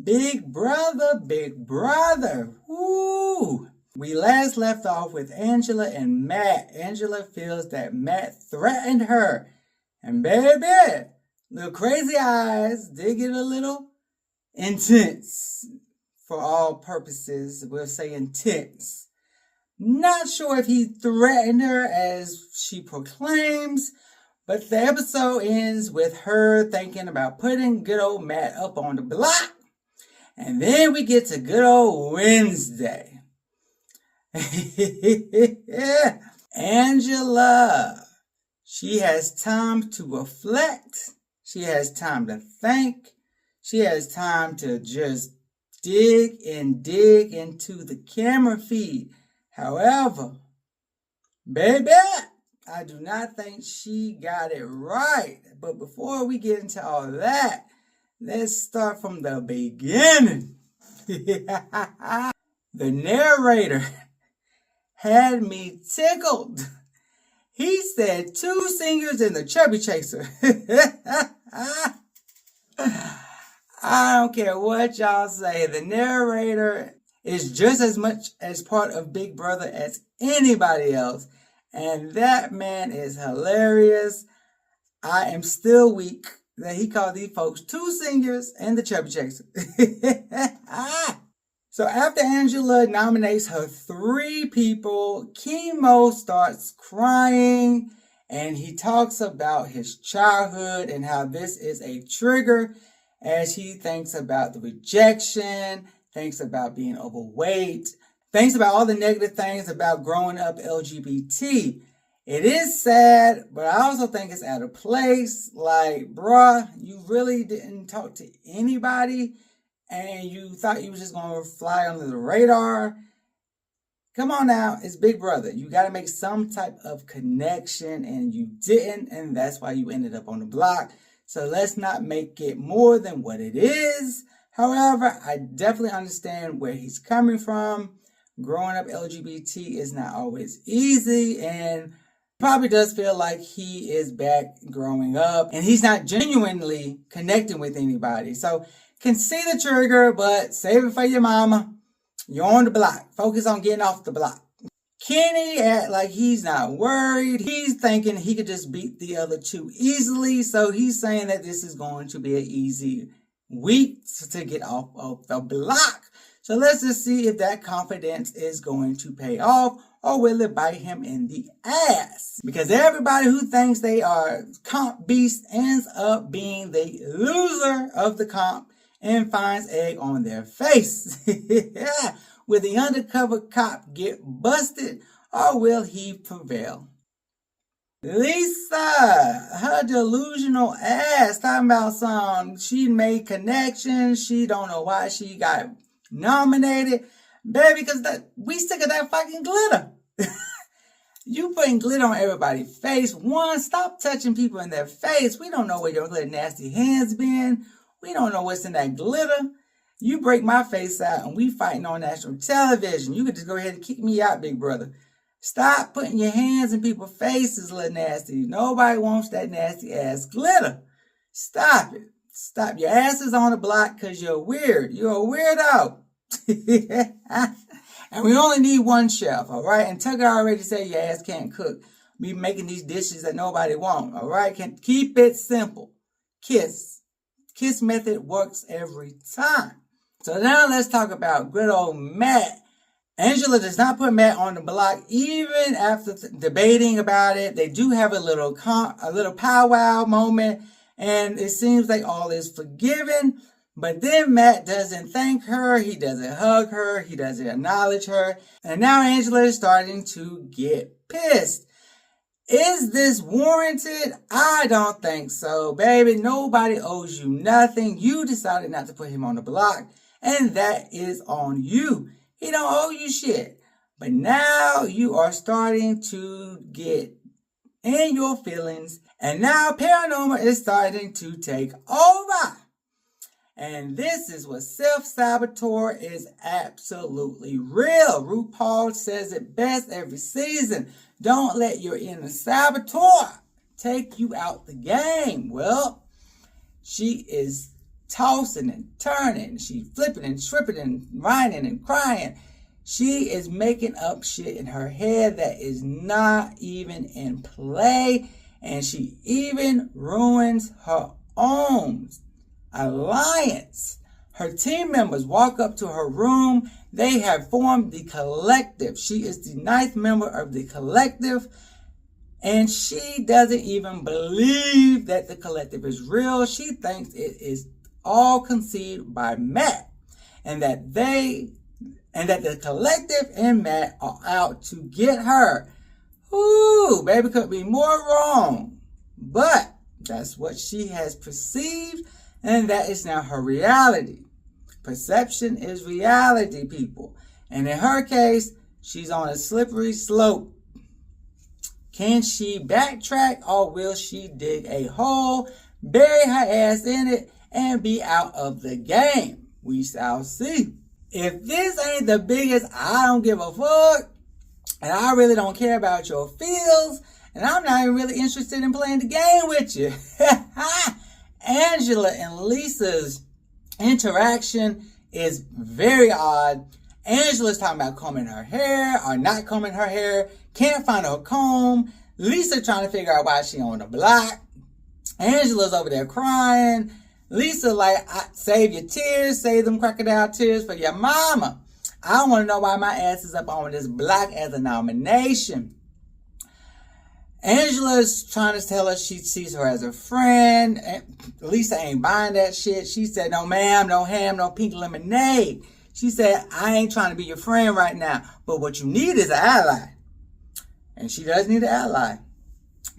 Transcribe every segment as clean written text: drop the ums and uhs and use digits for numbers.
Big brother, big brother. Woo! We last left off with Angela and Matt. Angela feels that Matt threatened her. And baby, little crazy eyes did get a little intense. For all purposes, we'll say intense. Not sure if he threatened her as she proclaims, but the episode ends with her thinking about putting good old Matt up on the block. And then we get to good old Wednesday. Angela, she has time to reflect. She has time to think. She has time to just dig into the camera feed. However, baby, I do not think she got it right. But before we get into all that, let's start from the beginning. The narrator had me tickled. He said 2 singers in the Chubby Chaser. I don't care what y'all say. The narrator is just as much as part of Big Brother as anybody else. And that man is hilarious. I am still weak that he called these folks 2 singers and the Chubby Chaser. So after Angela nominates her 3 people, Chemo starts crying and he talks about his childhood and how this is a trigger as he thinks about the rejection, thinks about being overweight, thinks about all the negative things about growing up LGBT. It is sad, but I also think it's out of place. Like, bruh, you really didn't talk to anybody and you thought you was just going to fly under the radar. Come on now, it's Big Brother. You got to make some type of connection and you didn't, and that's why you ended up on the block. So let's not make it more than what it is. However, I definitely understand where he's coming from. Growing up LGBT is not always easy and probably does feel like he is back growing up and he's not genuinely connecting with anybody. So can see the trigger, but save it for your mama. You're on the block. Focus on getting off the block. Kenny act like he's not worried. He's thinking he could just beat the other 2 easily. So he's saying that this is going to be an easy week to get off of the block. So let's just see if that confidence is going to pay off or will it bite him in the ass? Because everybody who thinks they are comp beast ends up being the loser of the comp and finds egg on their face. Will the undercover cop get busted or will he prevail? Lisa, her delusional ass, talking about she made connections, she don't know why she got nominated. Baby, because we sick of that fucking glitter. You putting glitter on everybody's face. One, stop touching people in their face. We don't know where your little nasty hands been. We don't know what's in that glitter. You break my face out and we fighting on national television. You could just go ahead and kick me out, Big Brother. Stop putting your hands in people's faces, little nasty. Nobody wants that nasty ass glitter. Stop it. Stop. Your ass is on the block because you're weird. You're a weirdo. And we only need 1 chef, all right? And Tucker already said your ass can't cook. Be making these dishes that nobody wants, all right? Keep it simple. Kiss. Kiss method works every time. So now let's talk about good old Matt. Angela does not put Matt on the block even after debating about it. They do have a little powwow moment and it seems like all is forgiven. But then Matt doesn't thank her. He doesn't hug her. He doesn't acknowledge her. And now Angela is starting to get pissed. Is this warranted? I don't think so, baby. Nobody owes you nothing. You decided not to put him on the block, and that is on you. He don't owe you shit. But now you are starting to get in your feelings, and now paranoia is starting to take over. And this is what self-saboteur is absolutely real. RuPaul says it best every season. Don't let your inner saboteur take you out the game. Well, she is tossing and turning. She flipping and tripping and whining and crying. She is making up shit in her head that is not even in play. And she even ruins her own alliance. Her team members walk up to her room. They have formed the collective. She is the 9th member of the collective. And she doesn't even believe that the collective is real. She thinks it is all conceived by Matt. And that the collective and Matt are out to get her. Ooh, baby could be more wrong. But that's what she has perceived, and that is now her reality. Perception is reality, people. And in her case, she's on a slippery slope. Can she backtrack, or will she dig a hole, bury her ass in it, and be out of the game? We shall see. If this ain't the biggest I don't give a fuck, and I really don't care about your feels, and I'm not even really interested in playing the game with you. Angela and Lisa's interaction is very odd. Angela's talking about combing her hair or not combing her hair. Can't find her comb. Lisa trying to figure out why she on the block. Angela's over there crying. Lisa like, save your tears. Save them crocodile tears for your mama. I want to know why my ass is up on this block as a nomination. Angela's trying to tell her she sees her as a friend. Lisa ain't buying that shit. She said, no ma'am, no ham, no pink lemonade. She said, I ain't trying to be your friend right now, but what you need is an ally. And she does need an ally.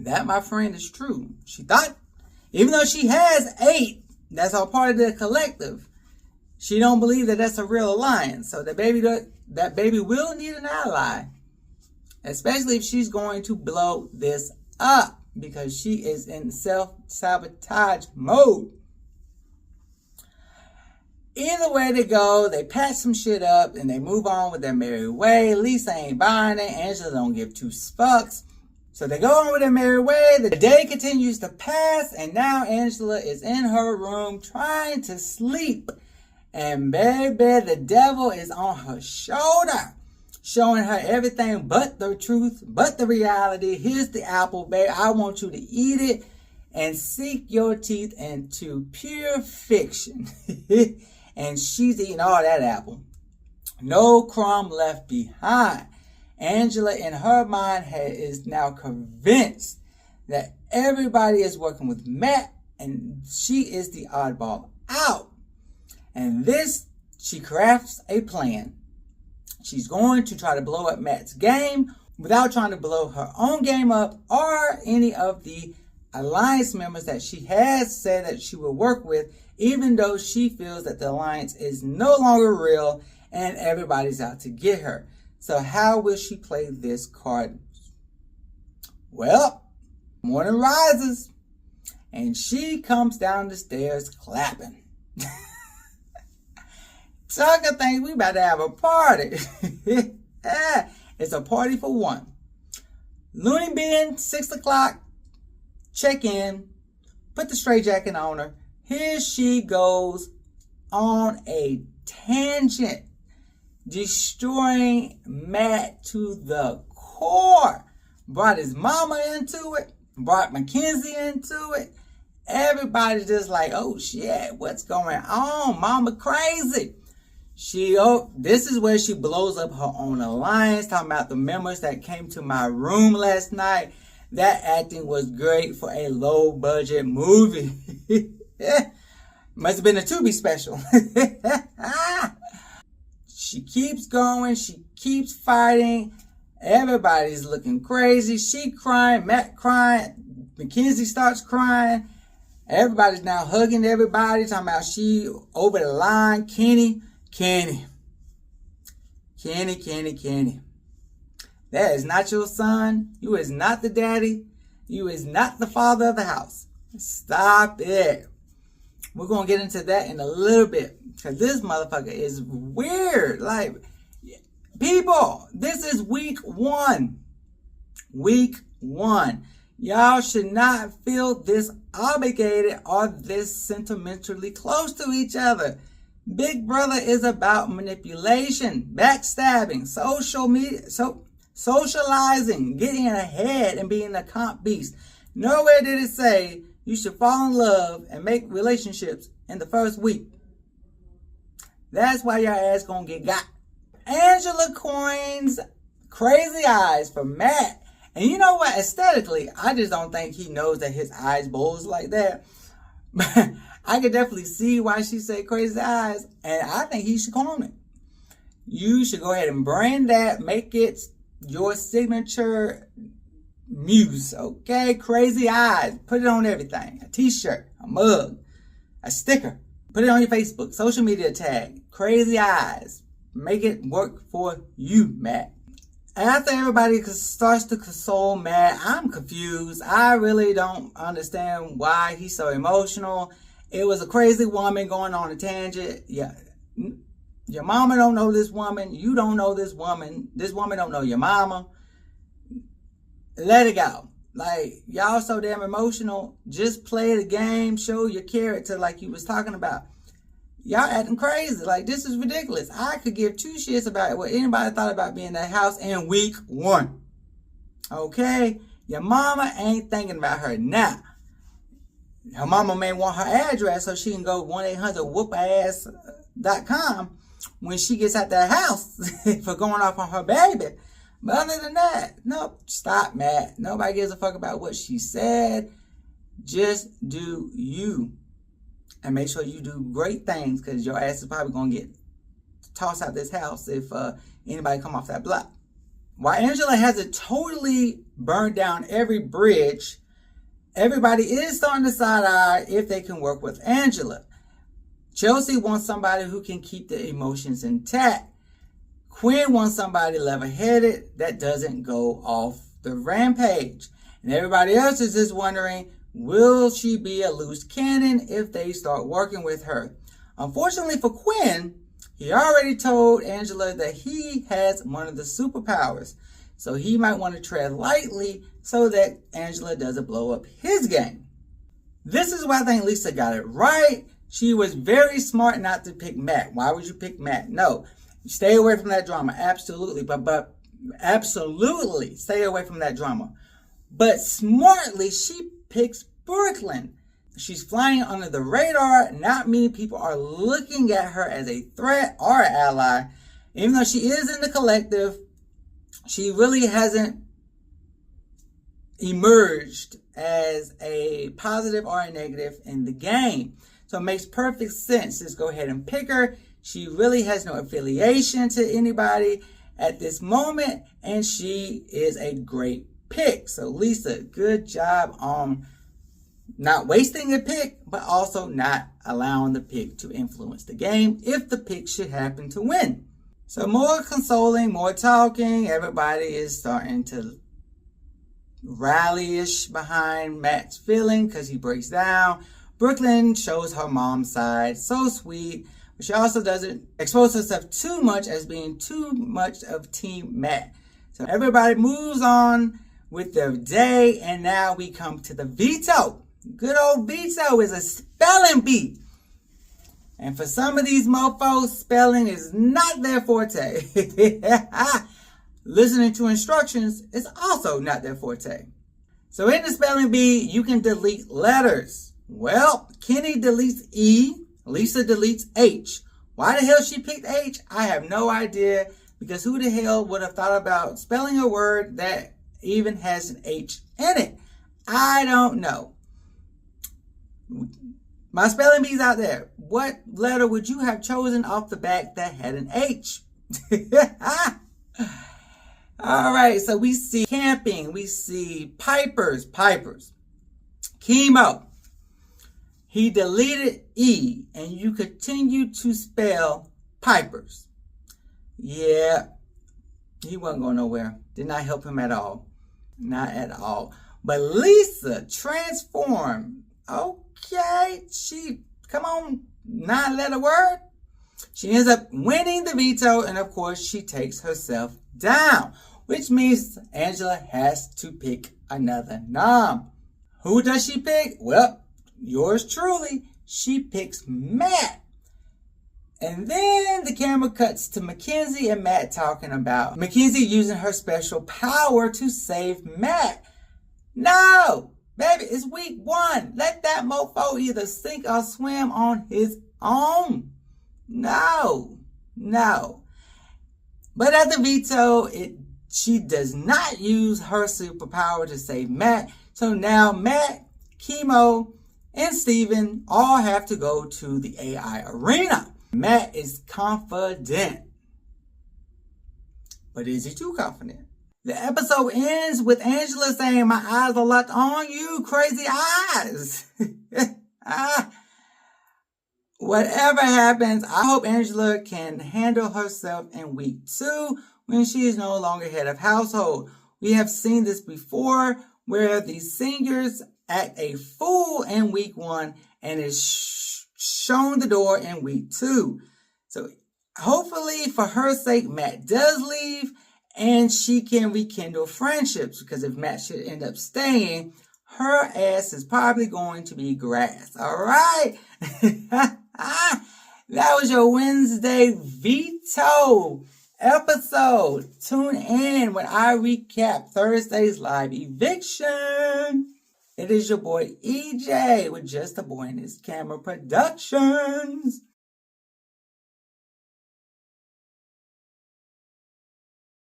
That, my friend, is true. She thought, even though she has 8, that's all part of the collective, she don't believe that that's a real alliance. So that baby will need an ally. Especially if she's going to blow this up, because she is in self-sabotage mode. Either way they go, they patch some shit up and they move on with their merry way. Lisa ain't buying it. Angela don't give 2 fucks. So they go on with their merry way. The day continues to pass, and now Angela is in her room trying to sleep. And baby, the devil is on her shoulder, showing her everything but the truth, but the reality. Here's the apple, babe. I want you to eat it and sink your teeth into pure fiction. And she's eating all that apple. No crumb left behind. Angela, in her mind, is now convinced that everybody is working with Matt, and she is the oddball out. And this, she crafts a plan. She's going to try to blow up Matt's game without trying to blow her own game up or any of the alliance members that she has said that she will work with, even though she feels that the alliance is no longer real and everybody's out to get her. So how will she play this card? Well, morning rises and she comes down the stairs clapping. Tucker thinks we about to have a party. It's a party for one. Looney Bin, 6 o'clock, check in, put the straitjacket on her. Here she goes on a tangent, destroying Matt to the core. Brought his mama into it, brought Mackenzie into it. Everybody's just like, oh shit, what's going on? Mama crazy. This is where she blows up her own alliance, talking about the members that came to my room last night. That acting was great for a low budget movie. Must have been a Tubi special. She keeps going. She keeps fighting. Everybody's looking crazy. She crying. Matt crying. Mackenzie starts crying. Everybody's now hugging everybody. Talking about she over the line. Kenny. That is not your son. You is not the daddy. You is not the father of the house. Stop it. We're going to get into that in a little bit, because this motherfucker is weird. Like, people, this is week 1. Week 1. Y'all should not feel this obligated or this sentimentally close to each other. Big Brother is about manipulation, backstabbing, socializing, getting ahead, and being a comp beast. Nowhere did it say you should fall in love and make relationships in the first week. That's why your ass gonna get got. Angela coins crazy eyes for Matt. And you know what? Aesthetically, I just don't think he knows that his eyes bulge like that. But I could definitely see why she said crazy eyes. And I think he should clone it. You should go ahead and brand that. Make it your signature muse. Okay? Crazy eyes. Put it on everything. A t-shirt. A mug. A sticker. Put it on your Facebook. Social media tag. Crazy eyes. Make it work for you, Matt. After everybody starts to console Matt, I'm confused. I really don't understand why he's so emotional. It was a crazy woman going on a tangent. Yeah, your mama don't know this woman. You don't know this woman. This woman don't know your mama. Let it go. Like, y'all so damn emotional. Just play the game. Show your character like you was talking about. Y'all acting crazy. Like, this is ridiculous. I could give two shits about what anybody thought about being in that house in week 1. Okay? Your mama ain't thinking about her now. Her mama may want her address so she can go 1-800-whoop-ass.com when she gets out that house for going off on her baby. But other than that, nope. Stop, Matt. Nobody gives a fuck about what she said. Just do you. And make sure you do great things, because your ass is probably going to get tossed out this house if anybody come off that block. While Angela hasn't totally burned down every bridge, everybody is starting to side-eye if they can work with Angela. Chelsea wants somebody who can keep the emotions intact. Quinn wants somebody level-headed that doesn't go off the rampage. And everybody else is just wondering, will she be a loose cannon if they start working with her? Unfortunately for Quinn, he already told Angela that he has one of the superpowers. So he might want to tread lightly so that Angela doesn't blow up his game. This is why I think Lisa got it right. She was very smart not to pick Matt. Why would you pick Matt? No. Stay away from that drama. Absolutely. But absolutely stay away from that drama. But smartly, she picks Brooklyn. She's flying under the radar. Not many people are looking at her as a threat or an ally. Even though she is in the collective, she really hasn't emerged as a positive or a negative in the game. So it makes perfect sense. Just go ahead and pick her. She really has no affiliation to anybody at this moment, and she is a great pick. So Lisa, good job on not wasting a pick, but also not allowing the pick to influence the game if the pick should happen to win. So more consoling, more talking. Everybody is starting to rally-ish behind Matt's feeling because he breaks down. Brooklyn shows her mom's side. So sweet. But she also doesn't expose herself too much as being too much of Team Matt. So everybody moves on with their day, and now we come to the veto. Good old Veto is a spelling bee. And for some of these mofos, spelling is not their forte. Listening to instructions is also not their forte. So in the spelling bee, you can delete letters. Well, Kenny deletes E. Lisa deletes H. Why the hell she picked H? I have no idea. Because who the hell would have thought about spelling a word that even has an H in it? I don't know. My spelling bees out there. What letter would you have chosen off the back that had an H? All right, so we see camping. We see pipers. Chemo. He deleted E, and you continue to spell pipers. Yeah, he wasn't going nowhere. Did not help him at all. Not at all. But Lisa transformed. Okay, come on, 9-letter word. She ends up winning the veto, and of course, she takes herself down, which means Angela has to pick another nom. Who does she pick? Well, yours truly, she picks Matt. And then the camera cuts to Mackenzie and Matt talking about Mackenzie using her special power to save Matt. No, baby, it's week 1. Let that mofo either sink or swim on his own. No. But at the veto, she does not use her superpower to save Matt. So now Matt, Chemo, and Steven all have to go to the AI arena. Matt is confident. But is he too confident? The episode ends with Angela saying, "My eyes are locked on you, crazy eyes." Whatever happens, I hope Angela can handle herself in week 2 when she is no longer head of household. We have seen this before where the singers act a fool in week 1 and is shown the door in week 2. So hopefully for her sake, Matt does leave and she can rekindle friendships, because if Matt should end up staying, her ass is probably going to be grass. All right. That was your Wednesday Veto episode. Tune in when I recap Thursday's live eviction. It is your boy EJ with Justaboyandhiscamera Productions.